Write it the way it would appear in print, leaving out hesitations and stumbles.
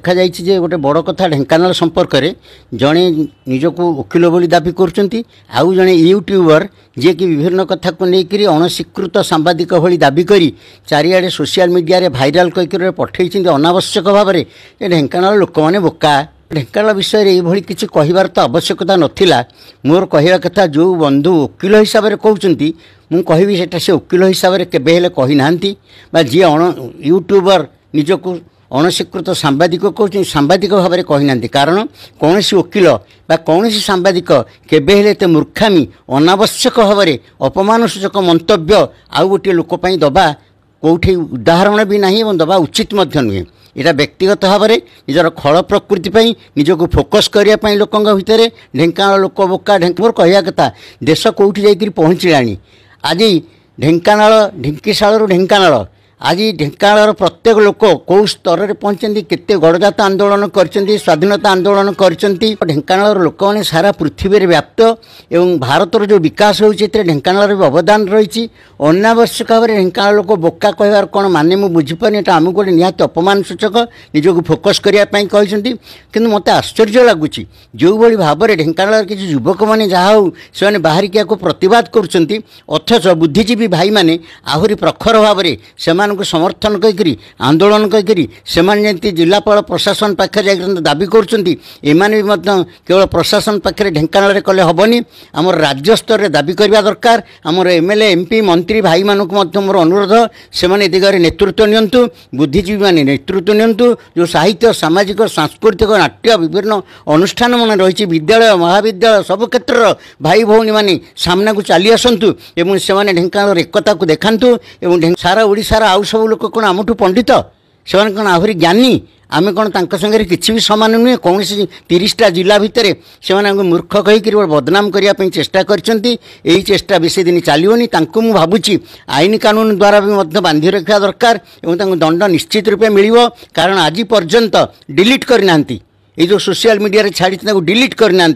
देखा जे गोटे बड़ कथा ढेंकानाल संपर्क में जड़े निजक वकिल बोली दाबी कर आउ जड़े यूट्यूबर जी कि विभिन्न कथा को लेकर अणस्वीकृत सांबादिक भली दाबी करी चारिआडे सोशल मीडिया रे भाइराल कहीकि पठे अनावश्यक भाव में ढेंकानाल लोक मैंने बोका ढेंकानाल विषय में ये किसी कहबार तो आवश्यकता नाला मोर कहवा कथा जो बंधु वकिल हिसाब से कहते मुझे कहबी से वकिल हिसाब से केबे कही ना जी यूट्यूबर निजक अणस्वीकृत सांबादिक कहते सांबादिक भाव में कही ना कारण कौन वकिल बा कौन सांबादिक केबे एत मूर्खामी अनावश्यक भाव में अपमानसूचक मंतव्य आउ गोटे लोकपाई दबा कौटी उदाहरण भी ना दबा उचित नुहे यहाँ व्यक्तिगत भाव में निजर खल प्रकृति निजक फोकस करने लोक भितर ढेंकानाल लोक बोका मोर कहवा कथा देश कौटी जाकर पहुँचलानी आज ढेंकानाल ढिंकीशाल ढेंकानाल आज ढेंकानाल प्रत्येक लोक कौ स्तर में पहुँचती केते गणजात आंदोलन कर स्वाधीनता आंदोलन कर ढेंकानाल लोक मैंने सारा पृथ्वी में व्याप्त एवं भारतर जो विकास होती ढेंकानाल भी अवदान रही अनावश्यक भाव में ढेंकानाल लोक बोका कहवार कौन माने मुझे बुझीपारे ये आमको गोटे निहाती अपमान सूचक निजक फोकस करने कहते कि मत आश्चर्य लगुच जो भाई भाव में ढेंकानाल किसी युवक मैंने जहाँ हो से बाहरिक या प्रतिवाद कर अथच बुद्धिजीवी भाई मैंने आहरी प्रखर भाव में को समर्थन कहीकि आंदोलन कहीकि से जिलापाल प्रशासन पाखे जा दाबी करें केवल प्रशासन पाखे ढेंकानाल कले हेनी आम राज्य स्तर में दाबी करने दरकार आमर एमएलए एमपी मंत्री भाई मानक मोर अनुरोध से दिगरे नेतृत्व नियंतु बुद्धिजीवी माने नेतृत्व नियंतु जो साहित्य सामाजिक सांस्कृतिक नाट्य विभिन्न अनुष्ठान मान रही विद्यालय महाविद्यालय सब क्षेत्र भाई भौणी माने सामना को चली आसतु एवं से ढेंकानाल एकता को देखातु एवं सारा ओडिशार आउ सब लोक कौन आमठू पंडित से कौन आहरी ज्ञानी आम कौन संगे किसी भी सामान नुहे कौन 30टा जिला भितर से मूर्ख कहीकि बदनाम करने चेष्टा कर चेष्टा बेसी दिन चलोनी मुझे भावुँ आईन कानून द्वारा भी बांधि रखा दरकार और दंड निश्चित रूपे मिल कारण आज पर्यंत डिलीट करना ये जो सोशल मीडिया छाड़ी डिलीट करना।